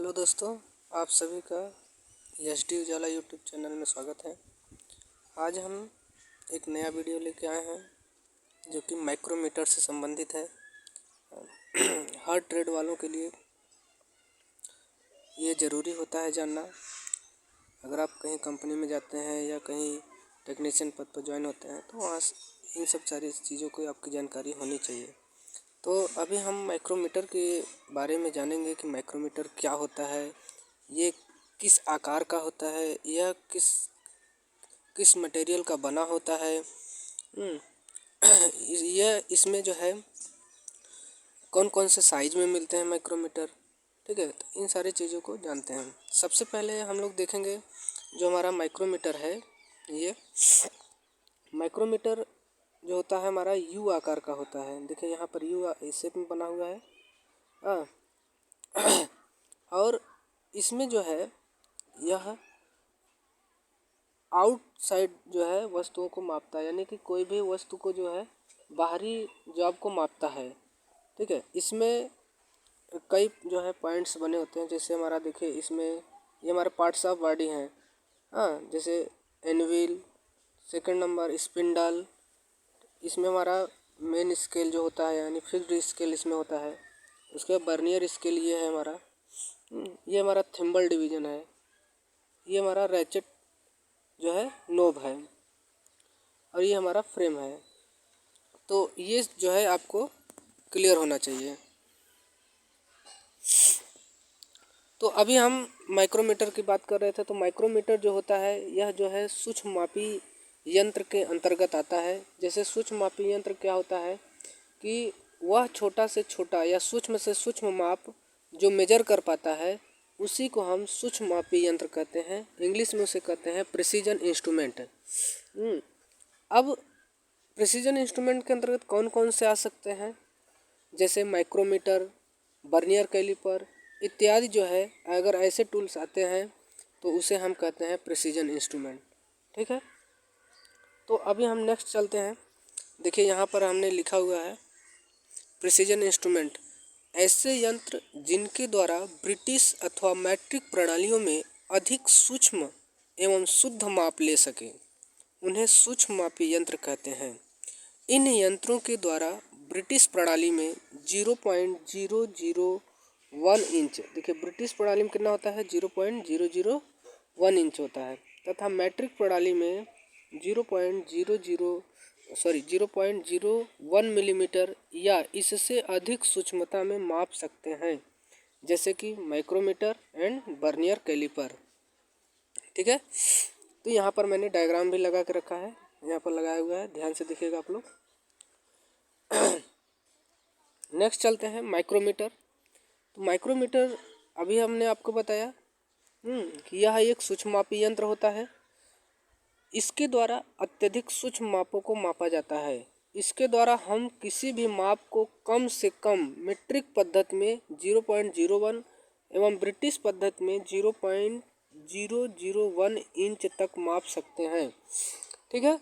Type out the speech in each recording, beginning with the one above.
Hello दोस्तों, आप सभी का एच डी उजाला यूट्यूब चैनल में स्वागत है। आज हम एक नया वीडियो लेके आए हैं जो कि माइक्रोमीटर से संबंधित है। हर ट्रेड वालों के लिए ये ज़रूरी होता है जानना। अगर आप कहीं कंपनी में जाते हैं या कहीं टेक्नीशियन पद पर ज्वाइन होते हैं तो वहाँ इन सब सारी चीज़ों की आपकी जानकारी होनी चाहिए। तो अभी हम माइक्रोमीटर के बारे में जानेंगे कि माइक्रोमीटर क्या होता है, ये किस आकार का होता है, यह किस मटेरियल का बना होता है। यह इसमें जो है कौन कौन से साइज में मिलते हैं माइक्रोमीटर, ठीक है। तो इन सारी चीज़ों को जानते हैं। सबसे पहले हम लोग देखेंगे जो हमारा माइक्रोमीटर है। ये माइक्रोमीटर जो होता है हमारा यू आकार का होता है। देखिए यहाँ पर यू इस शेप में बना हुआ है। और इसमें जो है यह आउटसाइड जो है वस्तुओं को मापता है, यानी कि कोई भी वस्तु को जो है बाहरी जॉब को मापता है, ठीक है। इसमें कई जो है पॉइंट्स बने होते हैं। जैसे हमारा देखिए इसमें ये हमारे पार्ट्स ऑफ बॉडी हैं। जैसे एनविल, सेकंड नंबर स्पिंडल, इसमें हमारा मेन स्केल जो होता है यानी फिक्स्ड स्केल इसमें होता है। उसके बाद बर्नियर स्केल ये है हमारा। ये हमारा थिम्बल डिवीज़न है। ये हमारा रैचेट जो है नोब है और ये हमारा फ्रेम है। तो ये जो है आपको क्लियर होना चाहिए। तो अभी हम माइक्रोमीटर की बात कर रहे थे। तो माइक्रोमीटर जो होता है यह जो है सूक्ष्म मापी यंत्र के अंतर्गत आता है। जैसे सूक्ष्म मापी यंत्र क्या होता है कि वह छोटा से छोटा या सूक्ष्म से सूक्ष्म माप जो मेजर कर पाता है उसी को हम सूक्ष्म मापी यंत्र कहते हैं। इंग्लिश में उसे कहते हैं प्रिसीजन इंस्ट्रूमेंट। अब प्रिसीजन इंस्ट्रूमेंट के अंतर्गत कौन कौन से आ सकते हैं, जैसे माइक्रोमीटर, बर्नियर कैलिपर इत्यादि जो है। अगर ऐसे टूल्स आते हैं तो उसे हम कहते हैं प्रिसीजन इंस्ट्रूमेंट, ठीक है। तो अभी हम नेक्स्ट चलते हैं। देखिए यहाँ पर हमने लिखा हुआ है प्रिसीजन इंस्ट्रूमेंट ऐसे यंत्र जिनके द्वारा ब्रिटिश अथवा मैट्रिक प्रणालियों में अधिक सूक्ष्म एवं शुद्ध माप ले सके, उन्हें सूक्ष्म मापी यंत्र कहते हैं। इन यंत्रों के द्वारा ब्रिटिश प्रणाली में 0.001 इंच, देखिए ब्रिटिश प्रणाली में कितना होता है 0.001 इंच होता है, तथा मैट्रिक प्रणाली में 0.01 मिलीमीटर या इससे अधिक सूक्ष्मता में माप सकते हैं, जैसे कि माइक्रोमीटर एंड बर्नियर कैलिपर, ठीक है। तो यहाँ पर मैंने डायग्राम भी लगा के रखा है, यहाँ पर लगाया हुआ है, ध्यान से देखिएगा आप लोग। नेक्स्ट चलते हैं माइक्रोमीटर। तो माइक्रोमीटर अभी हमने आपको बताया कि यह एक सूक्ष्म मापी यंत्र होता है। इसके द्वारा अत्यधिक सूक्ष्म मापों को मापा जाता है। इसके द्वारा हम किसी भी माप को कम से कम मीट्रिक पद्धति में 0.01 एवं ब्रिटिश पद्धति में 0.001 इंच तक माप सकते हैं, ठीक है।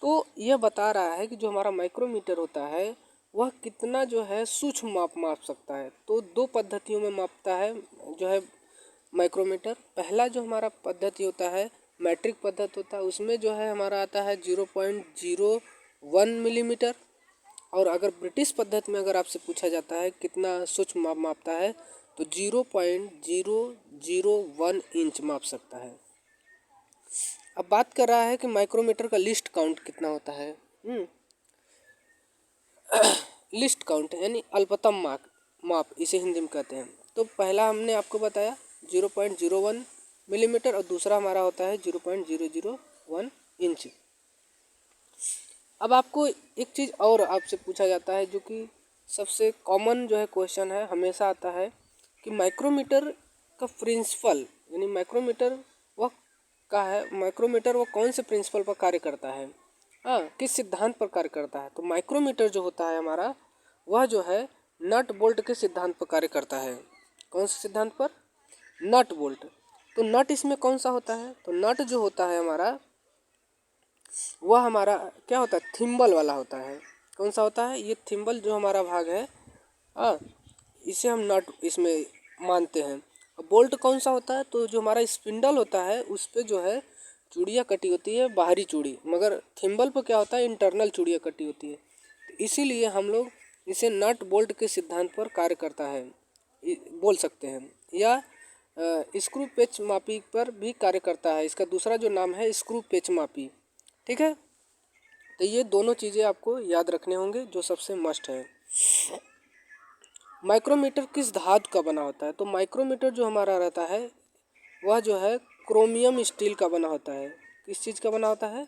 तो यह बता रहा है कि जो हमारा माइक्रोमीटर होता है वह कितना जो है सूक्ष्म माप सकता है। तो दो पद्धतियों में मापता है जो है माइक्रोमीटर। पहला जो हमारा पद्धति होता है मैट्रिक पद्धति होता है, उसमें जो है हमारा आता है 0.01 मिलीमीटर। और अगर ब्रिटिश पद्धति में अगर आपसे पूछा जाता है कितना सूक्ष्म माप मापता है तो 0.001 इंच माप सकता है। अब बात कर रहा है कि माइक्रोमीटर का लिस्ट काउंट कितना होता है। लिस्ट काउंट यानी अल्पतम माप इसे हिंदी में कहते हैं। तो पहला हमने आपको बताया 0.01 मिलीमीटर और दूसरा हमारा होता है 0.001 इंच। अब आपको एक चीज़ और आपसे पूछा जाता है जो कि सबसे कॉमन जो है क्वेश्चन है, हमेशा आता है कि माइक्रोमीटर का प्रिंसिपल यानी माइक्रोमीटर वह कौन से प्रिंसिपल पर कार्य करता है, किस सिद्धांत पर कार्य करता है। तो माइक्रोमीटर जो होता है हमारा वह जो है नट बोल्ट के सिद्धांत पर कार्य करता है। कौन से सिद्धांत पर? Nut bolt. तो नट इसमें कौन सा होता है? तो नट जो होता है हमारा वह हमारा क्या होता है, थिम्बल वाला होता है। कौन सा होता है? ये थिम्बल जो हमारा भाग है, इसे हम नट इसमें मानते हैं। बोल्ट कौन सा होता है, तो जो हमारा स्पिंडल होता है उस पे जो है चूड़ियाँ कटी होती है, बाहरी चूड़ी, मगर थिम्बल पे क्या होता है, इंटरनल चूड़ियाँ कटी होती है। तो इसीलिए हम लोग इसे नट बोल्ट के सिद्धांत पर कार्य करता है बोल सकते हैं, या स्क्रू पेच मापी पर भी कार्य करता है। इसका दूसरा जो नाम है स्क्रू पेच मापी। ठीक है, तो ये दोनों चीज़ें आपको याद रखने होंगे जो सबसे मस्ट है। माइक्रोमीटर किस धातु का बना होता है, तो माइक्रोमीटर जो हमारा रहता है वह जो है क्रोमियम स्टील का बना होता है। किस चीज़ का बना होता है,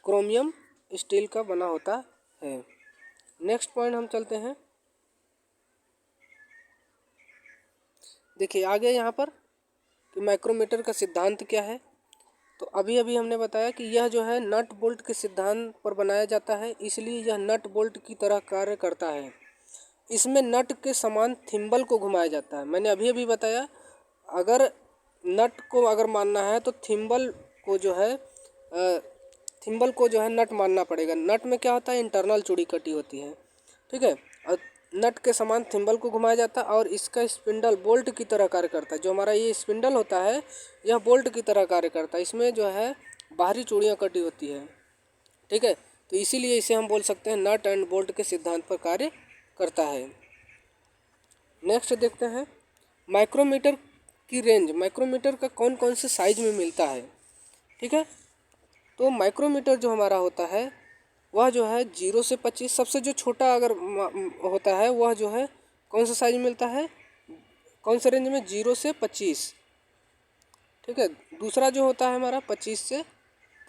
क्रोमियम स्टील का बना होता है। नेक्स्ट पॉइंट हम चलते हैं। देखिए आगे यहाँ पर कि माइक्रोमीटर का सिद्धांत क्या है। तो अभी अभी हमने बताया कि यह जो है नट बोल्ट के सिद्धांत पर बनाया जाता है, इसलिए यह नट बोल्ट की तरह कार्य करता है। इसमें नट के समान थिम्बल को घुमाया जाता है। मैंने अभी अभी बताया, अगर नट को अगर मानना है तो थिम्बल को जो है नट मानना पड़ेगा। नट में क्या होता है, इंटरनल चूड़ी कटी होती है। ठीक है, और नट के समान थिम्बल को घुमाया जाता है और इसका स्पिंडल बोल्ट की तरह कार्य करता है। जो हमारा ये स्पिंडल होता है यह बोल्ट की तरह कार्य करता है। इसमें जो है बाहरी चूड़ियाँ कटी होती है। ठीक है, तो इसीलिए इसे हम बोल सकते हैं नट एंड बोल्ट के सिद्धांत पर कार्य करता है। नेक्स्ट देखते हैं माइक्रोमीटर की रेंज। माइक्रोमीटर का कौन कौन से साइज में मिलता है। ठीक है, तो माइक्रोमीटर जो हमारा होता है वह जो है 0 से 25, सबसे जो छोटा अगर होता है वह जो है कौन सा साइज मिलता है, कौन से रेंज में, 0 से 25। ठीक है, दूसरा जो होता है हमारा 25 से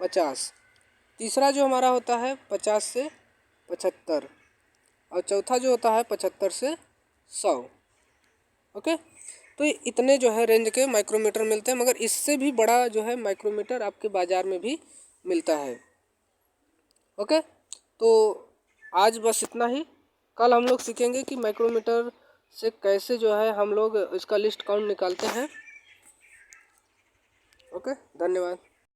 50, तीसरा जो हमारा होता है 50 से 75, और चौथा जो होता है 75 से 100। ओके, तो इतने जो है रेंज के माइक्रोमीटर मिलते हैं, मगर इससे भी बड़ा जो है माइक्रोमीटर आपके बाज़ार में भी मिलता है। ओके, तो आज बस इतना ही। कल हम लोग सीखेंगे कि माइक्रोमीटर से कैसे जो है हम लोग इसका लिस्ट काउंट निकालते हैं। ओके, धन्यवाद।